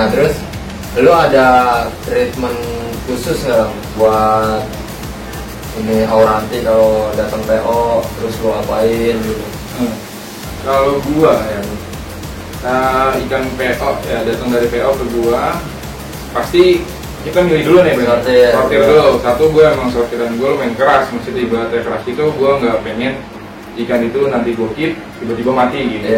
Nah terus lu ada treatment khusus nggak buat ini Auranti kalau datang PO terus lu apain gitu? Kalau gua ya, ikan PO ya datang dari PO ke gua, pasti kita milih dulu nih, sortir dulu. Satu, gua emang sortiran gua main keras, maksudnya ibaratnya keras itu gua nggak pengen ikan itu nanti gua keep tiba-tiba mati gitu.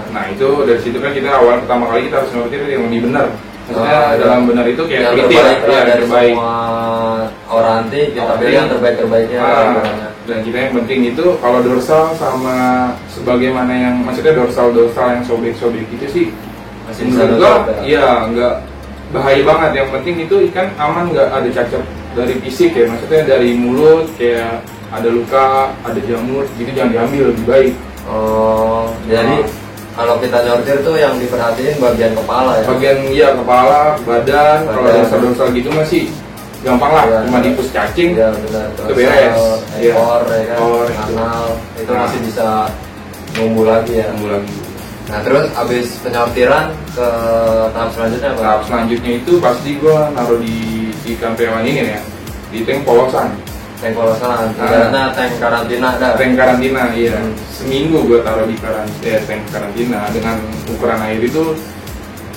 Nah itu dari situ kan kita awal pertama kali kita harus sortir yang lebih benar. Maksudnya dalam benar itu kayak yang terbaik lah dari terbaik. Semua Auranti kita pilih yang terbaik-terbaiknya. Dan kita yang penting itu kalau dorsal sama sebagaimana yang maksudnya dorsal yang sobek-sobek itu sih masih bisa iya nggak bahaya banget. Yang penting itu ikan aman, nggak ada cacat dari fisik ya, maksudnya dari mulut kayak ada luka, ada jamur gitu jangan diambil, lebih baik. Jadi kalau kita nyortir tuh yang diperhatiin bagian kepala ya? Bagian kepala, badan. Kalau dorsal gitu masih gampang lah, cuma dipus cacing, itu beres. Ekor, ya kan, kanal, itu masih bisa numbuh lagi ya? Numbuh lagi. Nah terus abis penyortiran ke tahap selanjutnya apa? Tahap selanjutnya itu pasti gua naruh di ikan pewan ini ya, di tank polosan. Tank polosan, karena tank karantina ada. Tank karantina, iya. Seminggu gua taruh di tank karantina dengan ukuran air itu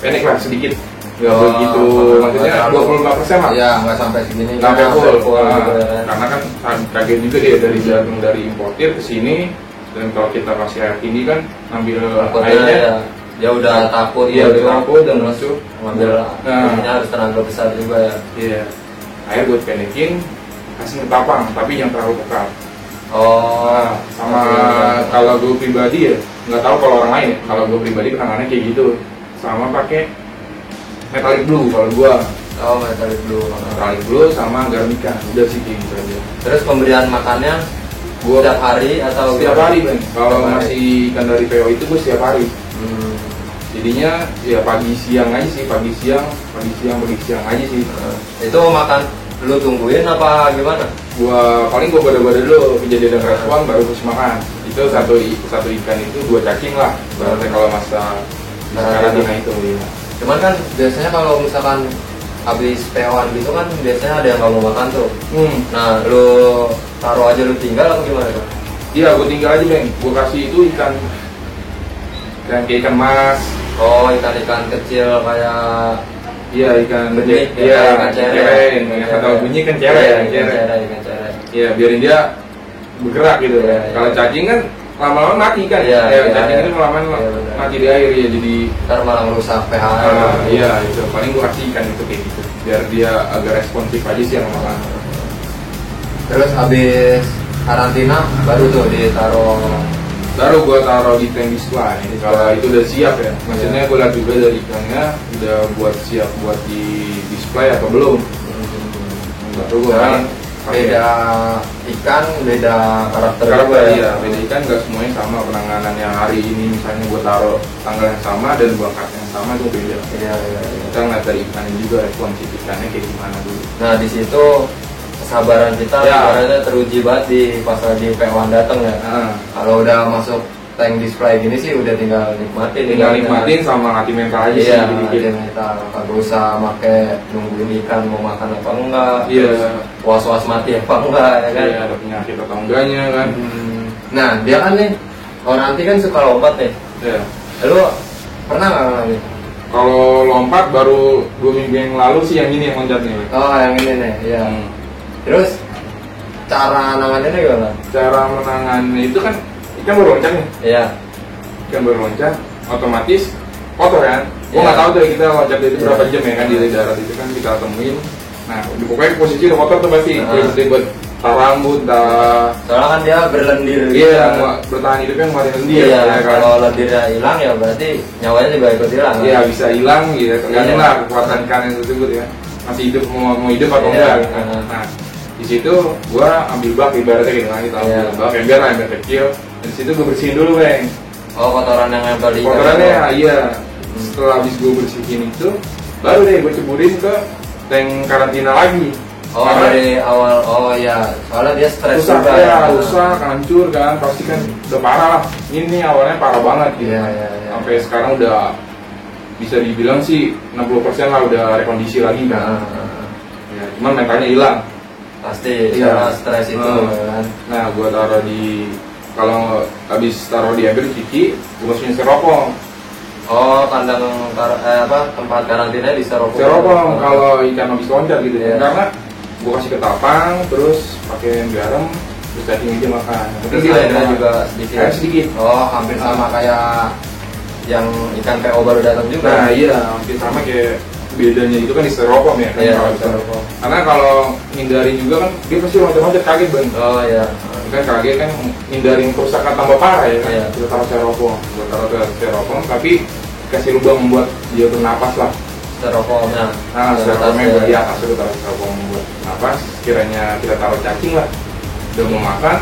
pendek lah sedikit. Gak begitu, maksudnya 25% lah. Iya, nggak sampai segini. Sampai full. Gitu, ya. Karena kan kaget juga dia dari importir ke sini, dan kalau kita kasih air tinggi kan ambil airnya dia udah takut. Iya, udah takut dan masuk. Ngambil airnya harus tenaga besar juga ya. Iya. Air buat pendekin, kasih ketapang, tapi jangan terlalu pekat. Sama kalau gue pribadi ya, nggak tahu kalau orang lain ya. Kalau gue pribadi penanganannya kayak gitu, sama pakai metallic blue kalau gua. Metallic blue sama garnica, udah sih kayak gitu aja. Terus pemberian makannya gua setiap hari atau setiap hari Ben? Kalau masih ikan dari PO itu gua setiap hari. Jadinya ya pagi siang aja sih, pagi siang aja sih. Itu makan lu tungguin apa gimana? Paling gua bada-bada dulu kejadian respon baru gua makan. Itu satu ikan itu 2 cacing lah. Berarti kalau masa karantina itu ya. Cuman kan biasanya kalau misalkan habis PO-an gitu kan biasanya ada yang nggak mau makan tuh. Nah lu taruh aja lu tinggal atau gimana tuh? Iya, gue tinggal aja Bang. Gue kasih itu ikan mas. Ikan kecil kayak ikan benih, ikan cere. Yang tahu bunyi kan cere. Iya, biarin dia bergerak gitu. Kalau cacing kan lama-lama mati kan, cacing itu lama-lama mati di air ya, jadi ntar malah merusak pH. Iya itu paling gua kasih ikan itu kayak gitu, biar dia agak responsif aja sih yang makan. Terus habis karantina baru tuh baru gua taruh di tank display. Jadi kalau itu udah siap ya, maksudnya gua lihat juga dari ikannya udah siap buat di display atau belum. Baru gua beda ikan, beda karakter juga ya. Beda ikan nggak semuanya sama penanganan yang hari ini, misalnya gue taruh tanggal yang sama dan berangkat yang sama itu beda. Kita ngeliat dari ikannya juga, responsif ikannya kayak gimana dulu. Nah di situ kesabaran kita ibaratnya teruji banget pas lagi PO-an datang ya. Kalau udah masuk tank display gini sih udah tinggal nikmatin sama hati mental aja sih. Hati mental, kagak usah pakai nungguin ikan mau makan apa enggak. Was-was mati apa enggak ya kan? Ada penyakit atau enggaknya kan. Nah dia kan nih Auranti kan suka lompat nih. Lu pernah nggak ngalamin? Kalau lompat baru 2 minggu yang lalu sih yang ini yang loncat nih. Yang ini nih, iya. Terus cara nanganinnya gimana? Cara menangannya itu kan ikan baru loncat nih. Ikan baru loncat, otomatis kotor kan. Gua nggak tahu tuh kita loncat itu berapa jam ya kan di darat itu kan kita temuin. Nah, pokoknya posisi udah kotor tuh pasti. Jadi buat rambut, soalnya kan dia berlendir. Bertahan hidupnya ngeluarin lendir. Kalau lendirnya hilang ya berarti nyawanya juga ikut hilang. Iya, bisa hilang gitu. Tergantung lah kekuatan ikan yang tersebut ya. Masih hidup mau hidup atau enggak. Nah, di situ gua ambil bak ibaratnya gitu kan, kita ambil bak ember kecil. Di situ gue bersihin dulu, Bang. Kotoran yang nempel di kotorannya, setelah habis gue bersihin itu, baru deh gue ceburin ke tank karantina lagi. Dari awal, soalnya dia stres rusak juga. Rusak, hancur kan, pasti kan udah parah lah. Ini awalnya parah banget gitu. Sampai sekarang udah bisa dibilang sih 60% lah udah rekondisi lagi kan. Ya, cuman mentalnya hilang. Pasti ya, stres itu kan. Nah, gua taruh di, kalau habis taruh di ember cuci, gua masukin styrofoam. Oh, kandang tempat karantina di styrofoam kalau ikan habis loncat gitu ya. Karena gua kasih ketapang, terus pakai garam, terus cacing aja makan. Terus airnya juga sedikit. Air sedikit. Oh, hampir sama kayak yang ikan PO baru datang juga. Nah, iya, hampir sama kayak bedanya itu kan di styrofoam ya kan. Iya, styrofoam. Karena kalau hindari juga kan dia pasti loncat-loncat kaget Bang. Oh iya. Kan kaget kan hindarin kerusakan tambah parah ya kan. Iya. Kita taruh styrofoam, tapi kasih lubang membuat dia bernapas lah. Styrofoamnya. Nah, styrofoamnya buat di atas itu taruh styrofoam buat napas. Kiranya kita taruh cacing lah, udah mau makan,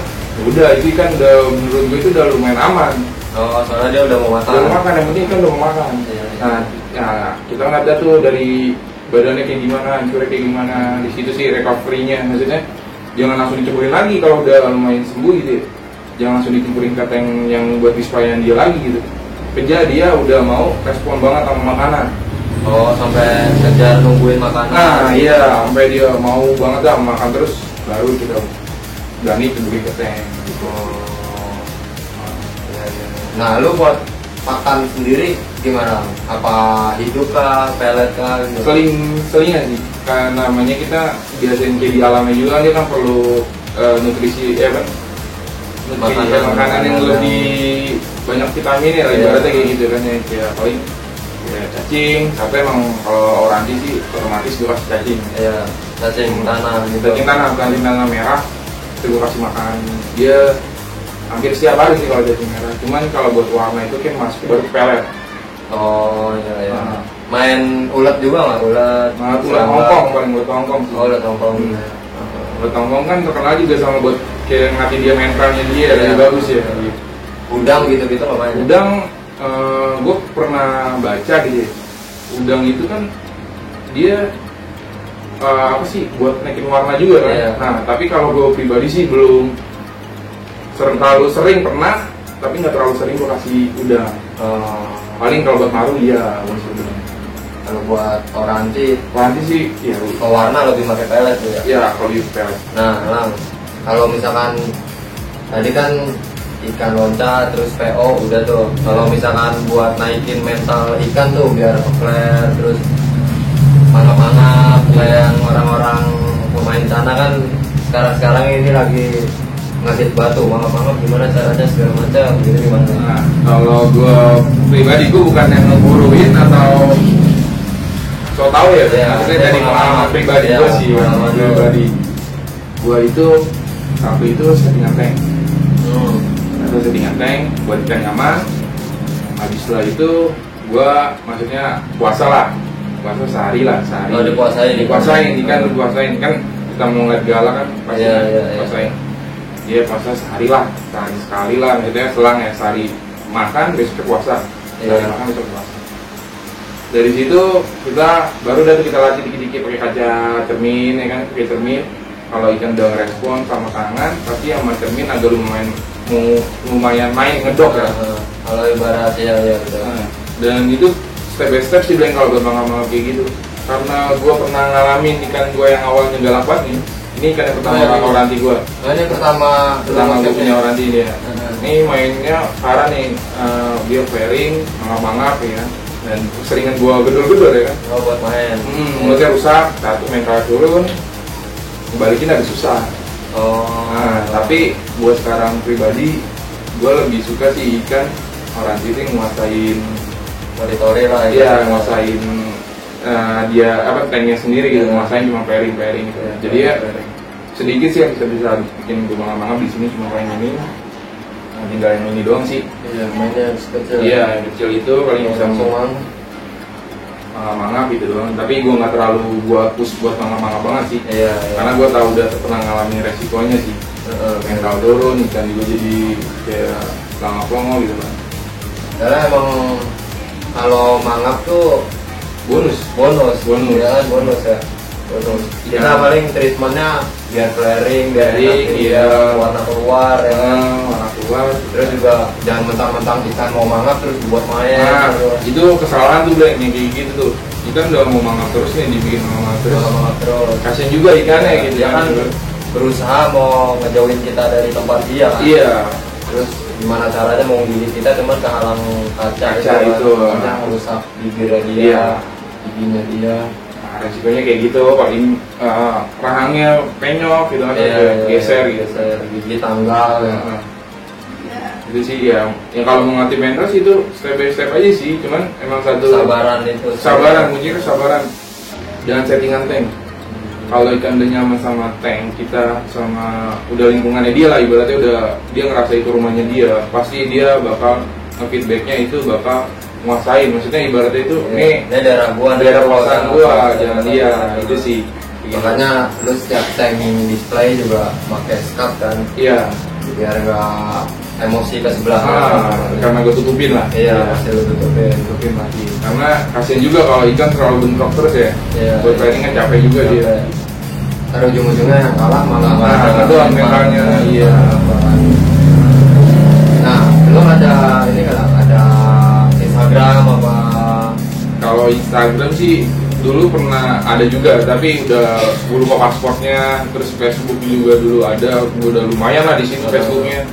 udah itu kan udah menurut gue itu udah lumayan aman. Oh, soalnya dia udah mau makan. Udah mau makan, yang penting kan udah mau makan. Iya. Nah, ya, kita kan ada tuh dari badannya kayak gimana, hancurnya kayak gimana. Di situ sih recovery-nya, maksudnya jangan langsung dicempurin lagi kalau udah lumayan sembuh gitu ya. Jangan langsung dicempurin ke tank yang buat displayan dia lagi gitu. Kerja dia udah mau respon banget sama makanan. Oh, sampai kejar nungguin makanan. Nah, iya, sampai dia mau banget dah makan terus, baru kita berani cempurin ke tank gitu. Nah, lu buat makan sendiri gimana? Apa hidup kah, pelet kah? Gitu? Seling sih, karena namanya kita biasain kayak di alamnya juga, dia kan perlu nutrisi, ya kan? Makanan yang lebih banyak vitamin ya, ibaratnya kayak gitu kan ya, kayak paling ya cacing, tapi emang kalau oranti sih otomatis gue kasih cacing. Iya, cacing tanah gitu. Cacing tanah merah, itu gue kasih makan dia hampir setiap hari sih kalau cacing merah. Cuman kalau buat warna itu kan masuk baru pelet. Oh iya. Main ulat juga nggak? Ulat Hongkong paling buat Hongkong. Oh, ulat Hongkong. Ulat Hongkong kan terkenal juga sama buat kayak ngatih dia mentalnya dia lebih bagus ya. Udang gitu nggak main? Udang, gue pernah baca gitu. Udang itu kan dia apa sih buat naikin warna juga kan. Nah, tapi kalau gue pribadi sih belum terlalu sering pernah, tapi nggak terlalu sering gue kasih udang. Paling kalau buat maru iya gue kasih udang. Kalau buat oranti sih ya warna lebih pakai pelet tuh ya. Iya, kalau di pelet. Nah, kalau misalkan tadi kan ikan loncat terus PO udah tuh. Kalau misalkan buat naikin mental ikan tuh biar kepler terus mangap-mangap kayak yang orang-orang pemain sana kan sekarang ini lagi ngasih batu mangap-mangap gimana caranya segala macam gitu gimana? Nah, kalau gue pribadi gue bukan yang ngeguruin atau so tau ya, maksudnya dari pengalaman pribadi gue sih, pengalaman pribadi gue itu waktu itu settingan tank. Itu settingan tank buat ikan nyaman. Habis setelah itu gue maksudnya puasa sehari. Oh, dipuasain kan kita mau ngeliat gala kan pasti puasain. Dia puasa sehari sekali lah, maksudnya selang ya, sehari makan besok puasa, sehari makan besok puasa. Dari situ kita baru kita latih dikit-dikit pakai kaca cermin ya kan, pakai cermin. Kalau ikan udah respon sama tangan, pasti sama cermin agak lumayan main ngedok ya. Kalau ibarat ya gitu. Dan itu step by step sih bilang kalau buat mangap kayak gitu. Karena gue pernah ngalamin ikan gue yang awalnya galak banget nih. Ini ikan yang pertama oranti gue. Ini pertama gue punya oranti dia. Ini mainnya parah nih, dia fairing, mangap ya. Dan seringan gue gedor-gedor ya kan. Oh, buat main. Mulutnya rusak, satu mental turun, balikin agak susah. Nah, tapi buat sekarang pribadi, gue lebih suka sih ikan oranti ini nguasain teritori lah. Iya, nguasain dia tanknya sendiri gitu, nguasain cuma pairing gitu. Jadi ya sedikit sih yang bisa bikin gue mangap di sini cuma main ini. Nah, tinggal yang ini doang sih. Iya, mainnya kecil. Iya, yang kecil itu paling bisa mangap gitu doang. Tapi gue nggak terlalu push buat mangap banget sih. Iya. Karena gue tahu udah pernah ngalamin resikonya sih. Mental turun, ikan juga jadi kayak pelongo gitu kan. Karena emang kalau mangap tuh bonus ya. Terus kita paling treatmentnya biar flaring, biar iya, warna keluar ya kan. warna keluar. Terus juga jangan mentang-mentang ikan mau mangap terus dibuat main. Nah, itu kesalahan tuh Bang, yang kayak gitu tuh. Ikan udah mau mangap terus nih, dibikin mangap terus. Kasian juga ikannya gitu ya kan. Berusaha mau ngejauhin kita dari tempat dia kan. Iya. Terus gimana caranya mau gigit kita cuman kehalang kaca itu yang merusak bibirnya dia, iya, giginya dia. Nah, resikonya kayak gitu, paling rahangnya penyok gitu kan, geser gitu, gigi tanggal ya. Itu sih ya, yang kalau mau ngatih mentras itu step by step aja sih, cuman emang satu sabaran itu. Sabaran, kuncinya kesabaran. Jangan settingan tank. Kalau ikan udah nyaman sama tank kita, sama udah lingkungannya dia lah, ibaratnya udah dia ngerasa itu rumahnya dia, pasti dia bakal feedbacknya itu bakal nguasain. Maksudnya ibaratnya itu nih daerah gua, daerah kekuasaan gua, jangan dia. Itu sih. Makanya lu setiap tank display juga pakai skat kan? Iya. Biar nggak emosi ke sebelah. Karena gue tutupin lah. Iya, pasti lu tutupin lagi. Karena kasian juga kalau ikan terlalu bentrok terus ya. Iya. Buat training kan capek juga dia. Karena ujung-ujungnya yang kalah malah itu mentalnya. Iya. Nah, lu ada ini kan? Ada Instagram apa? Kalau Instagram sih dulu pernah ada juga, tapi udah gue lupa passwordnya. Terus Facebook juga dulu ada, gue udah lumayan lah di situ Facebooknya.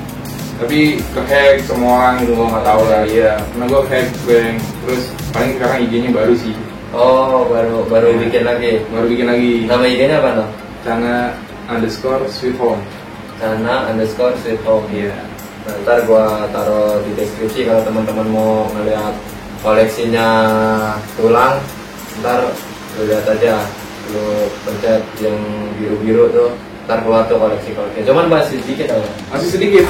Tapi kehack semua orang gitu, gue nggak tahu lah. Iya, karena gue hack Bang. Terus paling sekarang IG-nya baru sih. Oh, baru bikin lagi. Baru bikin lagi. Nama IG-nya apa dong? Cana_sweet_home. Cana_sweet_home. Iya. Nah, ntar gua taruh di deskripsi kalau teman-teman mau ngeliat koleksinya tulang. Ntar lu lihat aja, lu pencet yang biru-biru tuh, ntar keluar tuh koleksi. Cuman masih sedikit apa? Masih sedikit,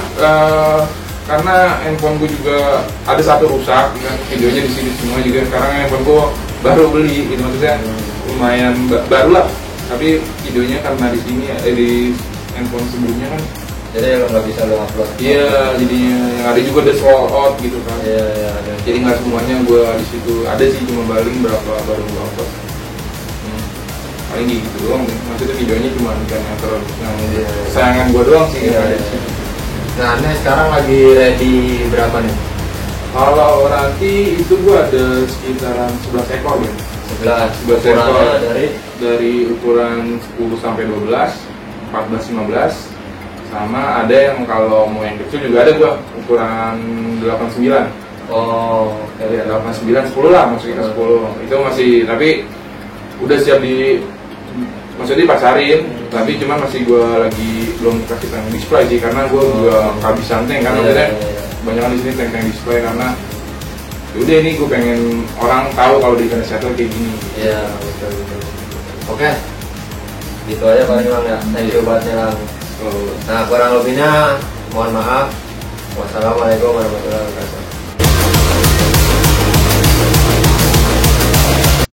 karena handphone gue juga ada satu rusak, kan videonya di sini semua juga. Sekarang handphone gue baru beli, itu maksudnya lumayan baru lah. Tapi videonya karena di sini di handphone sebelumnya kan, jadi lo nggak bisa lo upload. Iya, jadinya yang ada juga ada sold out gitu kan. Iya, ada. Jadi nggak semuanya gue di situ ada sih, cuma paling berapa baru gue upload. Paling gitu doang, maksudnya videonya cuma yang terus yang kesayangan gue doang sih. Iya, ada di situ. Nah, ini sekarang lagi ready berapa nih? Kalau nanti itu gue ada sekitaran 11 ekor ya. 11 ekor dari ukuran 10 sampai 12, 14, 15. Sama ada yang kalau mau yang kecil juga ada gua ukuran 89. Oh, ya 89 10 lah, maksudnya 10. Itu masih, tapi udah siap maksudnya dipasarin, tapi cuma masih gua lagi belum kasih tank display sih, karena gua juga kehabisan tank kan, maksudnya banyak di sini tank display, karena udah ini gue pengen orang tahu kalau di ikan settle kayak gini. Iya, betul. Oke, gitu aja paling Bang ya. Thank you banget Bang. Nah, kurang lebihnya mohon maaf. Wassalamualaikum warahmatullahi wabarakatuh.